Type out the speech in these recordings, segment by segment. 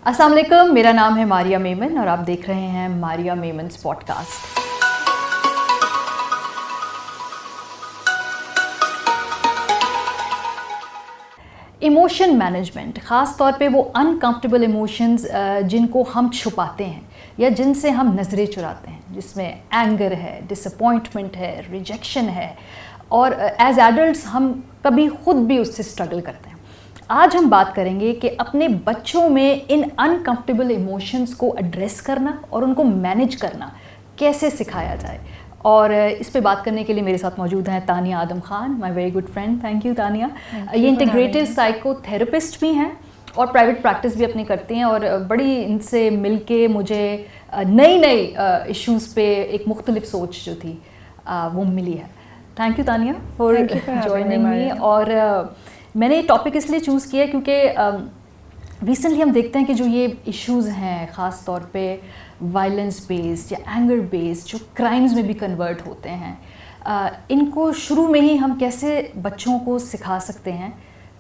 अस्सलाम वालेकुम, मेरा नाम है मारिया मेमन और आप देख रहे हैं Maria Memons podcast. Emotion management, ख़ास तौर पे वो अनकंफर्टेबल इमोशंस जिनको हम छुपाते हैं या जिनसे हम नज़रें चुराते हैं, जिसमें एंगर है, डिसअपॉइंटमेंट है, रिजेक्शन है और एज एडल्ट्स हम कभी खुद भी उससे स्ट्रगल करते हैं। आज हम बात करेंगे कि अपने बच्चों में इन अनकंफर्टेबल इमोशंस को एड्रेस करना और उनको मैनेज करना कैसे सिखाया जाए। और इस पे बात करने के लिए मेरे साथ मौजूद हैं Tania Adam Khan, my very good friend. Thank you Tania. ये इंटीग्रेटिव साइकोथेरेपिस्ट भी हैं और प्राइवेट प्रैक्टिस भी अपनी करती हैं और बड़ी इनसे मिलके मुझे नई इश्यूज़ पे एक मुख्तलिफ सोच जो थी वो मिली है। Thank you Tania for joining me. और मैंने ये टॉपिक इसलिए चूज़ किया क्योंकि रिसेंटली हम देखते हैं कि जो ये इश्यूज़ हैं, ख़ास तौर पे वायलेंस बेस्ड या एंगर बेस्ड, जो क्राइम्स में भी कन्वर्ट होते हैं, इनको शुरू में ही हम कैसे बच्चों को सिखा सकते हैं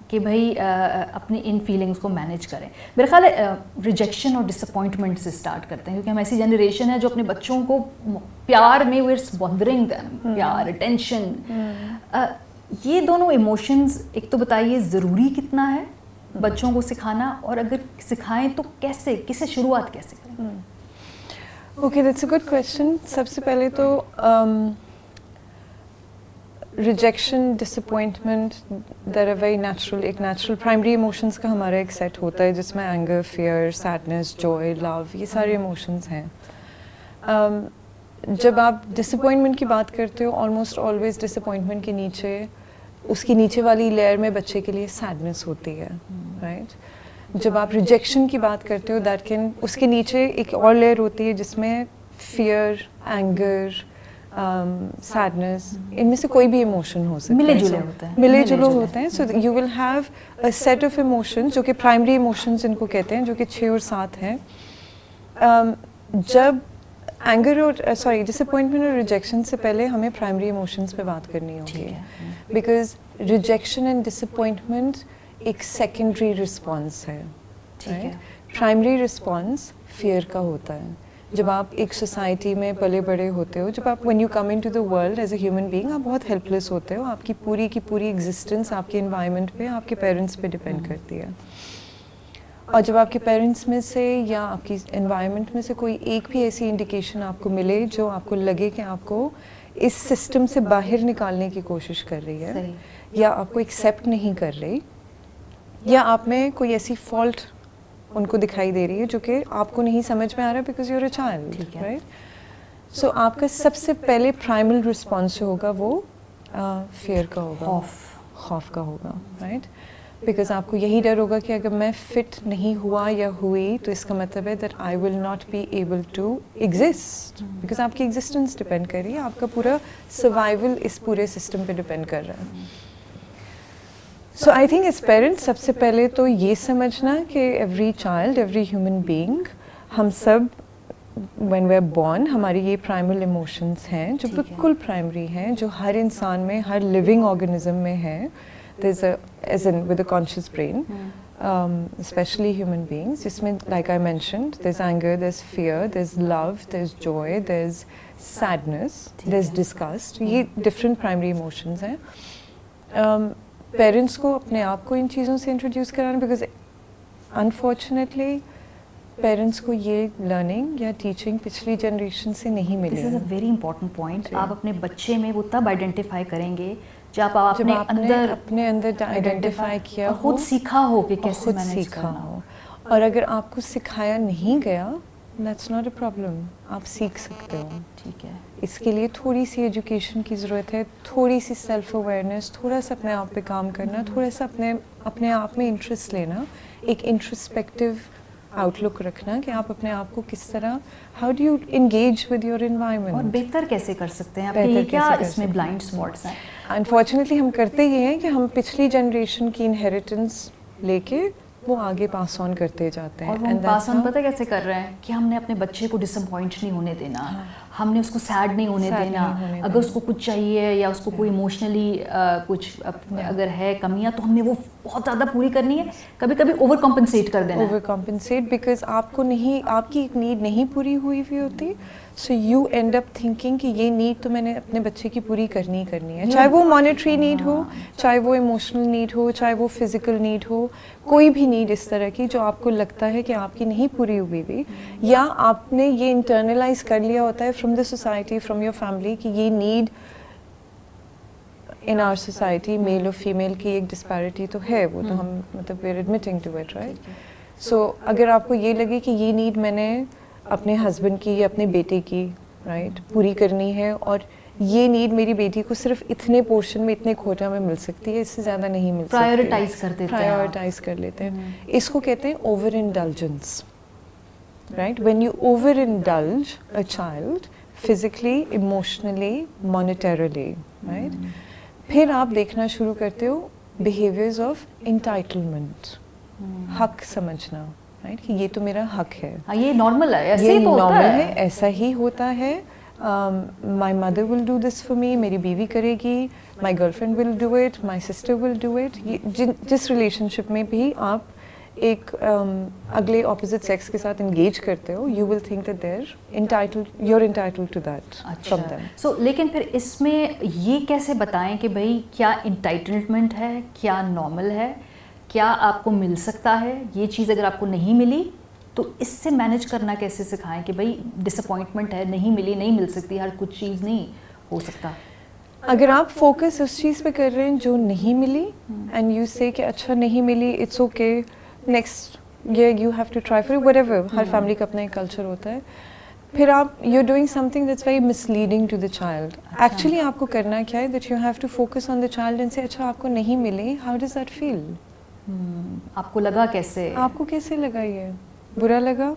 कि भाई अपनी इन फीलिंग्स को मैनेज करें। मेरा ख्याल है रिजेक्शन और डिसअपॉइंटमेंट से स्टार्ट करते हैं, क्योंकि हम ऐसी जनरेशन है जो अपने बच्चों को प्यार में वी आर वंडरिंग देम, प्यार, अटेंशन, ये दोनों इमोशंस एक तो बताइए ज़रूरी कितना है बच्चों को सिखाना, और अगर सिखाएं तो कैसे, किसे शुरुआत कैसे करें? Okay, that's a good question. सबसे पहले तो rejection, disappointment, there are very natural, एक नेचुरल प्राइमरी इमोशंस का हमारा एक सेट होता है जिसमें anger, fear, sadness, joy, love, ये सारे इमोशंस हैं। जब आप डिसअपॉइंटमेंट की बात करते हो, ऑलमोस्ट ऑलवेज डिसअपॉइंटमेंट के नीचे, उसकी नीचे वाली लेयर में बच्चे के लिए सैडनेस होती है, राइट। जब आप रिजेक्शन की बात करते हो, दैट कैन, उसके नीचे एक और लेयर होती है जिसमें फियर, एंगर, सैडनेस, इनमें से कोई भी इमोशन हो सकता है, मिले जुले होते हैं। So you will have a set of emotions जो कि प्राइमरी इमोशंस इनको कहते हैं, जो कि 6 और 7 हैं। जब एंगर और डिसअपॉइंटमेंट और रिजेक्शन से पहले हमें प्राइमरी इमोशंस पे बात करनी होगी, बिकॉज रिजेक्शन एंड डिसअपॉइंटमेंट एक सेकेंडरी रिस्पॉन्स है, प्राइमरी रिस्पॉन्स फियर का होता है। जब आप एक सोसाइटी में पले बड़े होते हो, जब आप when you come into the world as a human being, आप बहुत हेल्पलेस होते हो। आपकी पूरी की पूरी एग्जिस्टेंस आपके एनवायरनमेंट पे, आपके पेरेंट्स पे डिपेंड करती है। और जब आपके पेरेंट्स में से या आपकी एनवायरनमेंट में से कोई एक भी ऐसी इंडिकेशन आपको मिले जो आपको लगे कि आपको इस सिस्टम से बाहर निकालने की कोशिश कर रही है, या आपको एक्सेप्ट नहीं कर रही, या आप में कोई ऐसी फॉल्ट उनको दिखाई दे रही है जो कि आपको नहीं समझ में आ रहा because you are a child, right. So आपका सबसे पहले प्राइमल रिस्पॉन्स जो होगा वो फियर का होगा, खौफ का होगा, राइट। बिकॉज आपको यही डर होगा कि अगर मैं फिट नहीं हुआ या हुई तो इसका मतलब है that I will not be able to exist, because आपकी एग्जिस्टेंस डिपेंड कर रही है, आपका पूरा सर्वाइवल इस पूरे सिस्टम पे डिपेंड कर रहा है। सो आई थिंक एज पेरेंट्स सबसे पहले तो ये समझना कि every child, every human being, हम सब व्हेन वी आर बोर्न, हमारी ये प्राइमल इमोशंस हैं जो बिल्कुल प्राइमरी हैं, जो हर इंसान में, हर लिविंग ऑर्गेनिज्म में है। There's as in with a conscious brain, especially human beings, जिसमें like I mentioned, there's anger, there's fear, there's love, there's joy, there's sadness, there's disgust. ये different primary emotions हैं। Parents को अपने आप को इन चीज़ों से introduce कराना, because unfortunately पेरेंट्स को ये लर्निंग या टीचिंग पिछली जनरेशन से नहीं मिली। This is a very important point. आप अपने बच्चे में वो तब आइडेंटिफाई करेंगे जब आपने अपने अंदर आइडेंटिफाई किया, खुद सीखा हो कि कैसे मैनेज करना हो। और अगर आपको सिखाया नहीं गया, दैट्स नॉट अ प्रॉब्लम, आप सीख सकते हो, ठीक है। इसके लिए थोड़ी सी एजुकेशन की ज़रूरत है, थोड़ी सी सेल्फ अवेयरनेस, थोड़ा सा अपने आप पे काम करना, थोड़ा सा अपने आप में इंटरेस्ट लेना, एक इंट्रोस्पेक्टिव आउटलुक रखना कि आप अपने आप को किस तरह, how do you engage with your environment, और बेहतर कैसे कर सकते हैं। आपके क्या इसमें ब्लाइंड स्पॉट्स हैं? अनफॉर्चुनेटली हम करते ये हैं कि हम पिछली जनरेशन की इनहेरिटेंस लेके वो आगे पास ऑन करते जाते हैं। और वो पास ऑन पता कैसे कर रहे हैं कि हमने अपने बच्चे को डिसअपॉइंट नहीं होने देना, हमने उसको सैड नहीं होने देना, अगर उसको कुछ चाहिए या उसको कोई इमोशनली कुछ अगर है कमियां तो हमने वो बहुत ज़्यादा पूरी करनी है, कभी कभी ओवर कॉम्पनसेट कर देना है। ओवर कॉम्पनसेट बिकॉज आपको नहीं, आपकी एक नीड नहीं पूरी हुई होती, so you and up thinking कि ये नीड तो मैंने अपने बच्चे की पूरी करनी ही करनी है, चाहे वो मॉनेटरी नीड हो, चाहे वो इमोशनल नीड हो, चाहे वो फिजिकल नीड हो, कोई भी नीड इस तरह की जो आपको लगता है कि आपकी नहीं पूरी हुई भी, या आपने ये इंटरनलाइज कर लिया होता है from the society, from your family कि ये need in our society male और फीमेल की एक डिस्पैरिटी तो है, वो तो हम मतलब we are admitting to it, right. So अगर आपको ये लगे कि ये नीड मैंने अपने हस्बैंड की या अपने बेटे की राइट पूरी करनी है, और ये नीड मेरी बेटी को सिर्फ इतने पोर्शन में, इतने कोटा में मिल सकती है, इससे ज़्यादा नहीं मिल सकती, प्रायोरिटाइज कर देते हैं, प्रायोरिटाइज कर लेते हैं। इसको कहते हैं over indulgence, right. When you over indulge a child physically, emotionally, monetarily, right, फिर आप देखना शुरू करते हो बिहेवियर्स ऑफ इंटाइटलमेंट, हक समझना, राइट, कि ये तो मेरा हक है, हाँ ये नॉर्मल है, ऐसे ये ही तो होता नॉर्मल है, ऐसा ही होता है। My mother will do this for me, मेरी बीवी करेगी, my girlfriend will do it, my sister will do it. ये जिस रिलेशनशिप में भी आप एक अगले ऑपोजिट सेक्स के साथ इंगेज करते हो, you will think that they're entitled, you are entitled to that from them. So लेकिन फिर इसमें ये कैसे बताएं कि भाई क्या इंटाइटलमेंट है, क्या नॉर्मल है, क्या आपको मिल सकता है, ये चीज़ अगर आपको नहीं मिली तो इससे मैनेज करना कैसे सिखाएं कि भाई डिसअपॉइंटमेंट है, नहीं मिली, नहीं मिल सकती, हर कुछ चीज़ नहीं हो सकता। अगर आप फोकस उस चीज़ पे कर रहे हैं जो नहीं मिली, एंड यू से कि अच्छा नहीं मिली, it's okay, next year you have to try for whatever, हर फैमिली का अपना एक कल्चर होता है, फिर आप you are doing something that's very misleading to the child. Actually आपको करना क्या है, that you have to focus on the child and से अच्छा आपको नहीं मिली, हाउ डज दैट फील, आपको लगा कैसे, आपको कैसे लगा, ये बुरा लगा,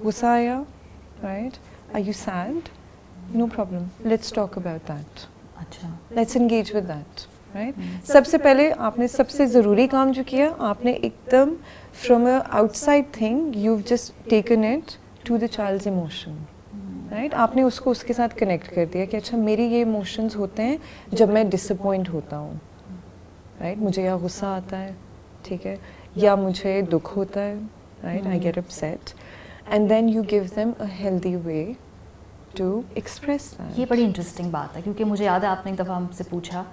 गुस्सा आया, right, are you sad, no problem, let's talk about that, अच्छा let's engage with that, right. सबसे पहले आपने सबसे ज़रूरी काम जो किया, आपने एकदम from a outside thing you just taken it to the child's emotion, right. आपने उसको उसके साथ कनेक्ट कर दिया कि अच्छा मेरे ये इमोशंस होते हैं जब मैं डिसअपॉइंट होता हूँ, राइट, मुझे या गुस्सा आता है, ठीक है, या मुझे दुख होता है, right, I get upset, and then you give them a healthy way to express that. ये बड़ी इंटरेस्टिंग बात है, क्योंकि मुझे याद है आपने एक दफ़ा हमसे पूछा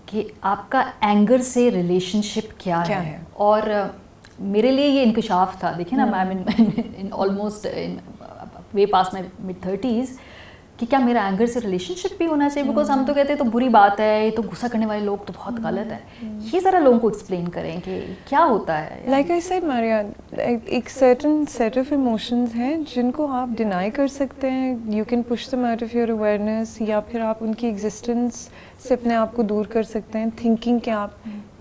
कि आपका एंगर से रिलेशनशिप क्या है? और मेरे लिए ये इंकशाफ था, देखिए ना, I mean in almost in वे पास माई मिड-30s कि क्या मेरा एंगर से रिलेशनशिप भी होना चाहिए, बिकॉज हम तो कहते हैं तो बुरी बात है, ये तो गुस्सा करने वाले लोग तो बहुत गलत है। ये ज़रा लोगों को एक्सप्लेन करें कि क्या होता है। लाइक आई सेड मारिया, एक सर्टन सेट ऑफ इमोशंस हैं जिनको आप डिनाई कर सकते हैं, you can push them out of your awareness, या फिर आप उनकी एग्जिस्टेंस से अपने आप को दूर कर सकते हैं, थिंकिंग कि आप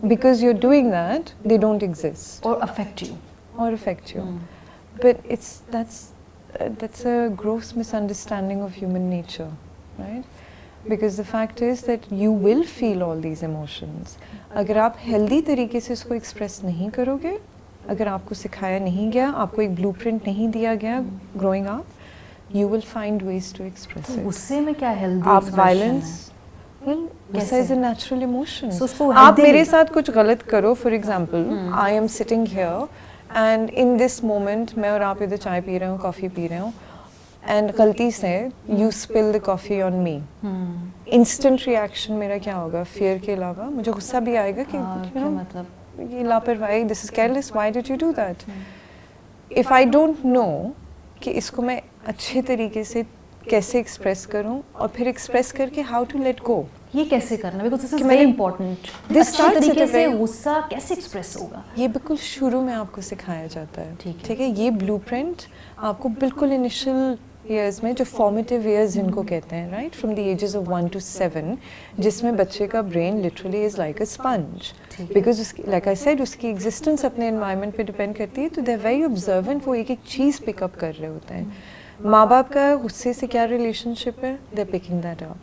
because you are doing that they don't exist और affect you, but it's that's a gross misunderstanding of human nature, right? Because the fact is that you will feel all these emotions. अगर आप healthy तरीके से इसको express नहीं करोगे, अगर आपको सिखाया नहीं गया, आपको एक blueprint नहीं दिया गया growing up, you will find ways to express it. गुस्से में क्या healthy आप expression violence, है? well, गुस्सा is a natural emotion. So उसको आप healthy- मेरे साथ कुछ गलत करो, for example, I am sitting here and in this moment मैं और आप इधर चाय पी रहे हो, कॉफ़ी पी रहे हो, and गलती से you spill the coffee on me. Instant reaction मेरा क्या होगा? Fear के अलावा मुझे गुस्सा भी आएगा कि you know, मतलब ये लापरवाही, this is careless, why did you do that? If I don't know कि इसको मैं अच्छे तरीके से कैसे एक्सप्रेस करूं, और फिर एक्सप्रेस करके how to let go. ये कैसे करना, बिकॉज दिस इज कि वेरी मैंने- इंपॉर्टेंट। This अच्छे starts at तरीके a से very- गुस्सा कैसे एक्सप्रेस होगा? ये बिल्कुल शुरू में आपको सिखाया जाता है, ठीक है। ये ब्लूप्रिंट आपको बिल्कुल इनिशियल ईयर्स में, जो फॉर्मेटिव ईयर्स जिनको कहते हैं, right, from the ages of 1 to 7, जिसमें बच्चे का brain literally is like a sponge, because उसकी, लाइक आई सेड, उसकी एग्जिस्टेंस अपने एनवायरनमेंट पे डिपेंड करती है, तो दे आर वेरी ऑब्जर्वेंट, वो एक एक चीज़ पिकअप कर रहे होते हैं। माँ बाप का गुस्से से क्या रिलेशनशिप है, they are picking that up.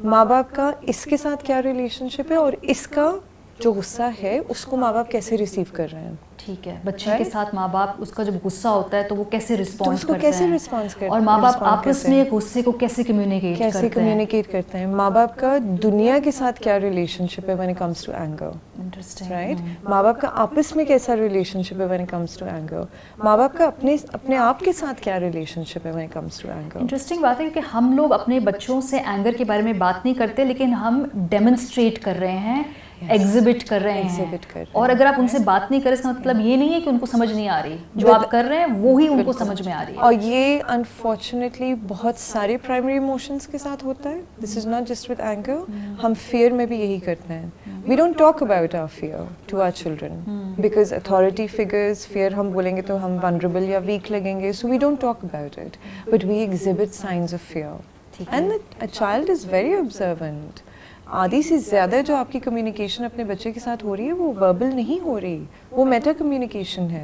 माँ बाप का इसके साथ क्या रिलेशनशिप है, और इसका जो गुस्सा है उसको माँ बाप कैसे रिसीव कर रहे हैं। ठीक है, बच्चे के साथ माँ बाप उसका जब गुस्सा होता है तो वो कैसे रिस्पॉन्स करते कैसे हैं, रिस्पॉन्स करते और माँ बाप आपस में गुस्से को कैसे कम्युनिकेट करते हैं। माँ बाप का दुनिया के साथ क्या रिलेशनशिप है when it comes to anger, interesting, right. माँ बाप का आपस में कैसा रिलेशनशिप है when it comes to anger, माँ बाप का अपने आप के साथ क्या रिलेशनशिप है when it comes to anger. Interesting बात है क्योंकि हम लोग अपने बच्चों से एंगर के बारे में बात नहीं करते, लेकिन हम डेमोन्स्ट्रेट कर रहे हैं, एग्जिबिट कर रहे हैं। और अगर आप उनसे बात नहीं करें इसका मतलब ये नहीं है कि उनको समझ नहीं आ रही, जो आप कर रहे हैं वो ही उनको समझ में आ रही है। और ये अनफॉर्चुनेटली बहुत सारे प्राइमरी इमोशंस के साथ होता है। This is not just with anger, हम फियर में भी यही करते हैं। We don't talk about our fear to our children because authority figures, fear हम बोलेंगे तो हम वनरेबल या वीक लगेंगे, so we don't talk about it, but we exhibit signs of fear and a child is very observant. आधी से ज़्यादा जो आपकी कम्युनिकेशन अपने बच्चे के साथ हो रही है वो वर्बल नहीं हो रही, वो मेटा कम्युनिकेशन है,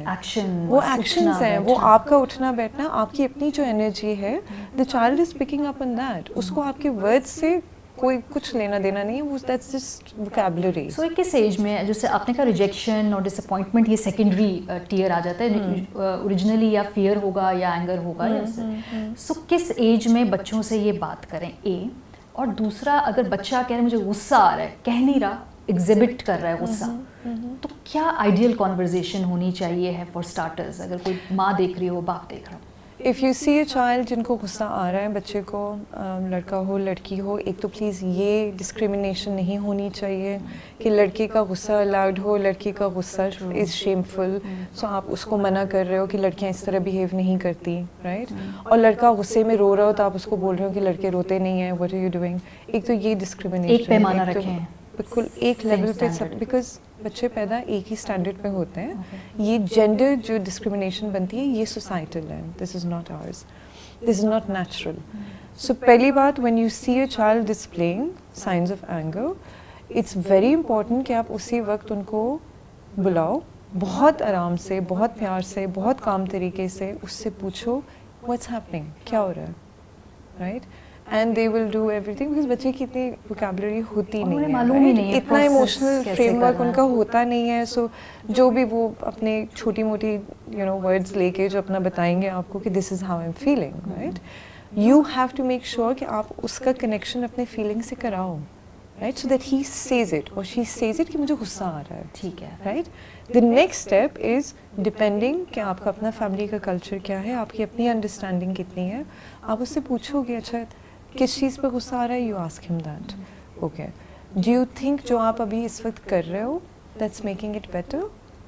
वो एक्शंस हैं, वो आपका उठना बैठना, आपकी अपनी जो एनर्जी है, the child is picking up on that. उसको आपके वर्ड्स से कोई कुछ लेना देना नहीं है, वो दैट्स जस्ट वोकैबुलरी। सो किस एज में, जैसे आपने कहा रिजेक्शन और डिसअपॉइंटमेंट ये सेकेंडरी टियर आ जाता है, ओरिजिनली या फियर होगा या एंगर होगा, सो किस एज में बच्चों से ये बात करें, ए। और दूसरा, अगर बच्चा कह रहा है मुझे गुस्सा आ रहा है, कह नहीं रहा, एग्जिबिट कर रहा है गुस्सा, तो क्या आइडियल कॉन्वर्जेशन होनी चाहिए है फॉर स्टार्टर्स, अगर कोई माँ देख रही हो, बाप देख रहा हो? If you see a child जिनको गुस्सा आ रहा है, बच्चे को, लड़का हो लड़की हो, एक तो प्लीज़ ये डिस्क्रिमिनेशन नहीं होनी चाहिए कि लड़के का गुस्सा अलाउड हो, लड़की का गुस्सा इज़ शेमफुल, सो आप उसको मना कर रहे हो कि लड़कियां इस तरह बिहेव नहीं करती, राइट। और लड़का गुस्से में रो रहा हो तो आप उसको बोल रहे हो कि लड़के रोते नहीं हैं, व्हाट आर यू डूइंग। एक तो ये डिस्क्रिमिनेशन, एक पैमाना रखें, बिल्कुल एक लेवल पे सब, बिकॉज बच्चे पैदा एक ही स्टैंडर्ड पे होते हैं। ये जेंडर जो डिस्क्रिमिनेशन बनती है ये सोसाइटल है, this is not ours, this is not natural. So पहली बात, when you see a child displaying signs of anger, it's very important कि आप उसी वक्त उनको बुलाओ, बहुत आराम से, बहुत प्यार से, बहुत काम तरीके से उससे पूछो व्हाट्स हैपनिंग, क्या हो रहा है, right. And they will do everything, because बच्चे की इतनी वोकैबुलरी होती नहीं है, मालूम ही नहीं है, इतना इमोशनल फ्रेमवर्क उनका होता नहीं है। सो जो भी वो अपने छोटी मोटी वर्ड्स लेके जो अपना बताएंगे आपको कि this is how I am feeling, right, you have to make sure कि आप उसका कनेक्शन अपने फीलिंग से कराओ, right, so that he says it और शी सेज इट कि मुझे गुस्सा आ रहा है, ठीक है, right. The next step is depending कि आपका अपना फैमिली का कल्चर क्या है, आपकी अपनी अंडरस्टैंडिंग कितनी है, आप उससे पूछोगे अच्छा किस चीज़ पे गुस्सा आ रहा है, you ask him that, okay, do you think जो आप अभी इस वक्त कर रहे हो that's making it better,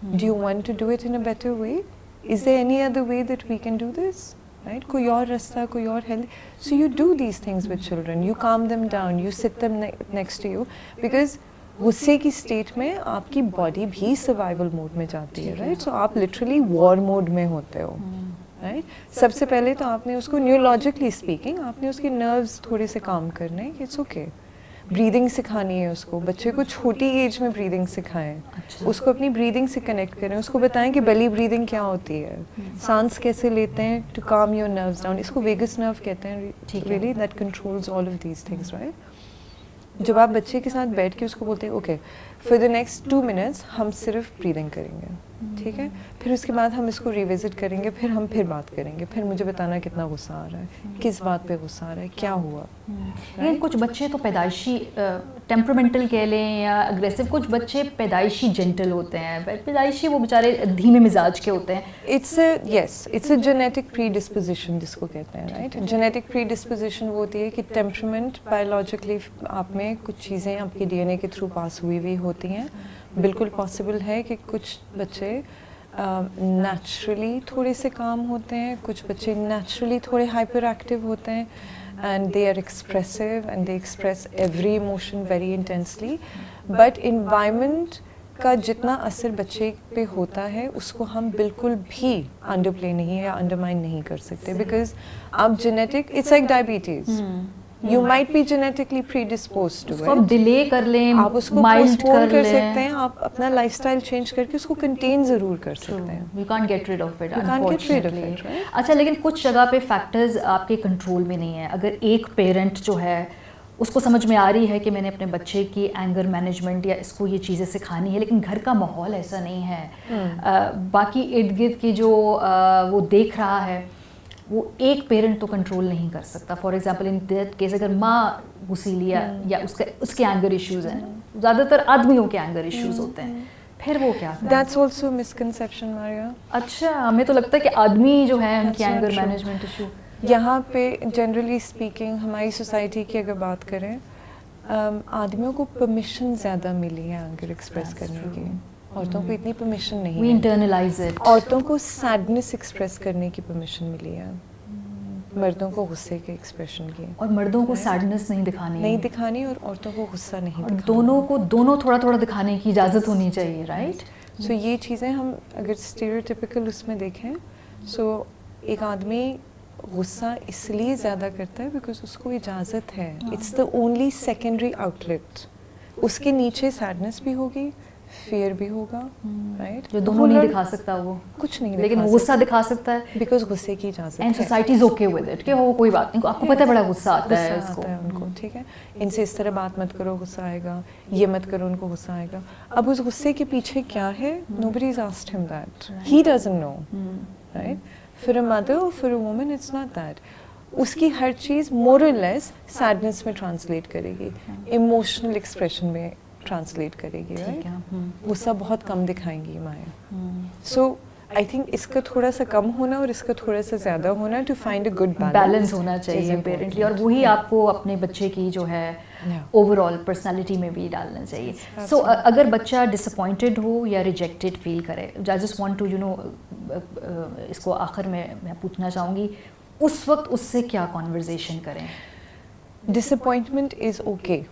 do you want to do it in a better way, is there any other way that we can do this, right, कोई और रास्ता, कोई और health. So you do these things with children, you calm them down, you sit them next to you, because गुस्से की state में आपकी body भी सर्वाइवल मोड में जाती है, राइट, सो आप लिटरली वॉर मोड में होते हो, राइट। सबसे पहले तो आपने उसको न्यूरोलॉजिकली स्पीकिंग आपने उसके नर्व्स थोड़े से काम करने हैं, इट्स ओके। ब्रीदिंग सिखानी है उसको, बच्चे को छोटी एज में ब्रीदिंग सिखाएं, अच्छा। उसको अपनी ब्रीदिंग से कनेक्ट करें, उसको बताएं कि बेली ब्रीदिंग क्या होती है, सांस कैसे लेते हैं to calm your nerves down, इसको वेगस नर्व कहते हैं, really that controls all of these things, right. जब आप बच्चे के साथ बैठ के उसको बोलते हैं okay for the next 2 minutes हम सिर्फ ब्रीदिंग करेंगे, ठीक है, फिर उसके बाद हम इसको रिविजिट करेंगे, फिर हम फिर बात करेंगे, फिर मुझे बताना कितना गुस्सा आ रहा है, किस बात पे गुस्सा आ रहा है, क्या हुआ। लेकिन कुछ बच्चे तो पैदाइशी टेम्परामेंटल कह लें या अग्रेसिव, कुछ बच्चे पैदाइशी जेंटल होते हैं, पैदाइशी वो बेचारे धीमे मिजाज के होते हैं। इट्स अ जेनेटिक प्रीडिस्पोजिशन जिसको कहते हैं, राइट। जेनेटिक प्रीडिस्पोजिशन वो होती है कि टेम्परामेंट बायोलॉजिकली आप में कुछ चीज़ें आपके डीएनए के थ्रू पास हुई हुई होती हैं। बिल्कुल पॉसिबल है कि कुछ बच्चे नेचुरली थोड़े से काम होते हैं, कुछ बच्चे नेचुरली थोड़े हाइपर एक्टिव होते हैं and they are expressive and they express every emotion very intensely, but environment का जितना असर बच्चे पे होता है उसको हम बिल्कुल भी अंडरप्ले नहीं है या अंडरमाइन नहीं कर सकते, बिकॉज आप genetic, it's like diabetes, You might be genetically predisposed to it. आप डिले कर लें, आप उसको पोस्टपोन कर सकते हैं, आप अपना लाइफस्टाइल चेंज करके उसको कंटेन ज़रूर कर सकते हैं। You can't get rid of it, You can't get rid of it, right? अच्छा, लेकिन कुछ जगह पे फैक्टर्स आपके कंट्रोल में नहीं है। अगर एक पेरेंट जो है उसको समझ में आ रही है कि मैंने अपने बच्चे की एंगर मैनेजमेंट या इसको ये चीज़ें सिखानी है, लेकिन घर का माहौल ऐसा नहीं है, बाकी इर्द गिर्द की जो वो देख रहा है वो एक पेरेंट तो कंट्रोल नहीं कर सकता। For example in that case अगर माँ गुस्सीली या उसके एंगर इश्यूज़ हैं, ज़्यादातर आदमियों के एंगर इश्यूज़ होते हैं, फिर वो क्या करें? That's also a misconception, Maria. अच्छा, हमें तो लगता है कि आदमी जो है उनकी That's not anger true. Management issue. यहाँ पे जनरली स्पीकिंग हमारी सोसाइटी की अगर बात करें, आदमियों को परमिशन ज़्यादा मिली है एंगर एक्सप्रेस करने की, औरतों को इतनी परमिशन नहीं We है। internalize it. औरतों को सैडनेस एक्सप्रेस करने की परमिशन मिली है, मर्दों को गुस्से के एक्सप्रेशन की और मर्दों को सैडनेस नहीं दिखानी नहीं है। दिखानी, और औरतों को गुस्सा नहीं और दिखाना। दोनों थोड़ा थोड़ा दिखाने की इजाज़त होनी चाहिए, राइट? सो ये चीज़ें हम अगर स्टीरियोटिपिकल उसमें देखें, सो एक आदमी गुस्सा इसलिए ज़्यादा करता है बिकॉज उसको इजाज़त है, it's the only secondary outlet. उसके नीचे सैडनेस भी होगी, फियर भी होगा, राइट? जो दोनों नहीं दिखा सकता वो, कुछ नहीं लेकिन दिखा गुस्सा दिखा सकता है, बिकॉज गुस्से की इजाज़त एंड है। Society is okay with it कि हो कोई बात नहीं, आपको पता है बड़ा गुस्सा आता है गुस्सा इसको। आता है उनको, ठीक है, इनसे इस तरह बात मत करो, गुस्सा आएगा, ये मत करो, उनको गुस्सा आएगा। अब उस गुस्से के पीछे क्या है, nobody has asked him that, he doesn't know, right? For a mother or for a woman it's not that. उसकी हर चीज़ more or less सैडनेस में ट्रांसलेट करेगी, इमोशनल एक्सप्रेशन में ट्रांसलेट करेगी, ठीक राइट? है। गुस्सा बहुत कम दिखाएंगी माएँ। सो आई थिंक इसका थोड़ा सा कम होना और इसका थोड़ा सा ज़्यादा होना, to find a good balance होना चाहिए पेरेंटली, और वही आपको अपने बच्चे की जो है ओवरऑल पर्सनालिटी में भी डालना चाहिए। सो अगर बच्चा डिसअपॉइंटेड हो या रिजेक्टेड फील करे, आई जस्ट वांट टू इसको आखिर में मैं पूछना चाहूँगी, उस वक्त उससे क्या कॉन्वर्जेशन करें? Disappointment is okay.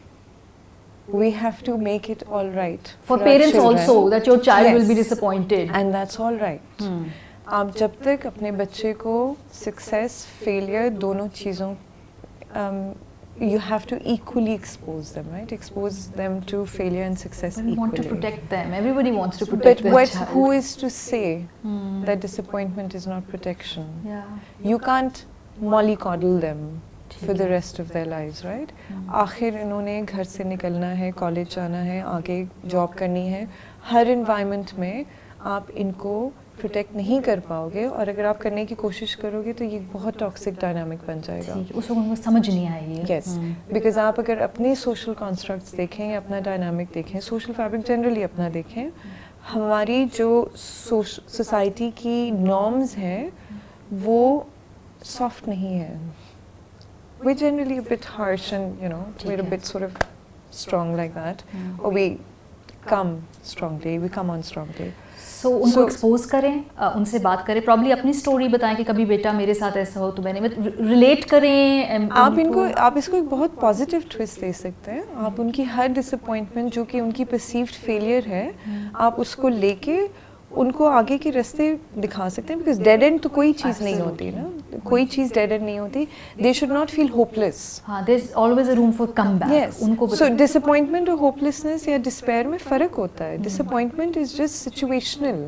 We have to make it all right For our parents children. also that your child will be Yes. disappointed. And that's all right. आप जब तक अपने बच्चे को सक्सेस फेलियर दोनों चीज़ों you have to equally expose them, right? Expose them to failure and success We want to equally. protect them. Everybody wants to protect But their what, child. who is to say that disappointment is not protection? Yeah. You can't mollycoddle them for the rest of their lives, right? आखिर इन्होंने घर से निकलना है, college जाना है, आगे job करनी है, हर इन्वायरमेंट में आप इनको प्रोटेक्ट नहीं कर पाओगे, और अगर आप करने की कोशिश करोगे तो ये बहुत टॉक्सिक डायनामिक बन जाएगा। ठीक है, उस वक्त उनको समझ नहीं आएगी। यस, बिकॉज आप अगर अपने सोशल कॉन्स्ट्रक्ट्स देखें या अपना डायनामिक देखें, सोशल फैब्रिक जनरली अपना देखें, हमारी जो सोसाइटी की नॉर्म्स हैं वो सॉफ्ट नहीं है। We're generally a bit harsh and, you know, we're a bit sort of strong like that. Or we come strongly, we come on strongly. So उनको एक्सपोज करें, उनसे बात करें, प्रॉब्ली अपनी स्टोरी बताएं कि कभी बेटा मेरे साथ ऐसा हो तो मैंने रिलेट करें। आप इसको एक बहुत पॉजिटिव ट्विस्ट दे सकते हैं। आप उनकी हर डिसअपॉइंटमेंट जो कि उनकी परसीव्ड फेलियर है, आप उसको लेके उनको आगे के रास्ते दिखा सकते हैं, बिकॉज डेड एंड तो कोई चीज़ नहीं होती ना, कोई चीज़ डेड एंड नहीं होती। They should not feel hopeless. हाँ, there is always a room for come back. Yes, so disappointment और होपलेसनेस या डिस्पेयर में फ़र्क होता है। Disappointment is just situational,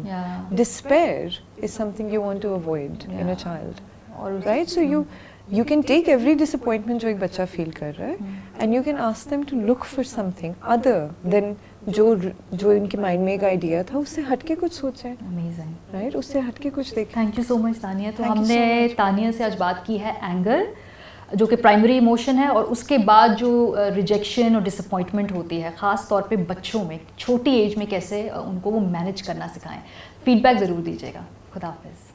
despair is something you want to avoid in a child, right? So you can take every disappointment जो एक बच्चा feel कर रहा है, and you can ask them to look for something other than जो इनके mind में एक आइडिया था, उससे हटके कुछ सोचें। Amazing, right? उससे हटके कुछ देखें। Thank you so much Tania. तो हमने तानिया से आज बात की है एंगर, जो कि प्राइमरी इमोशन है, और उसके बाद जो रिजेक्शन और डिसअपॉइंटमेंट होती है, ख़ास तौर पे बच्चों में छोटी एज में कैसे उनको वो मैनेज करना सिखाएं। फीडबैक ज़रूर दीजिएगा। खुदा हाफिज़।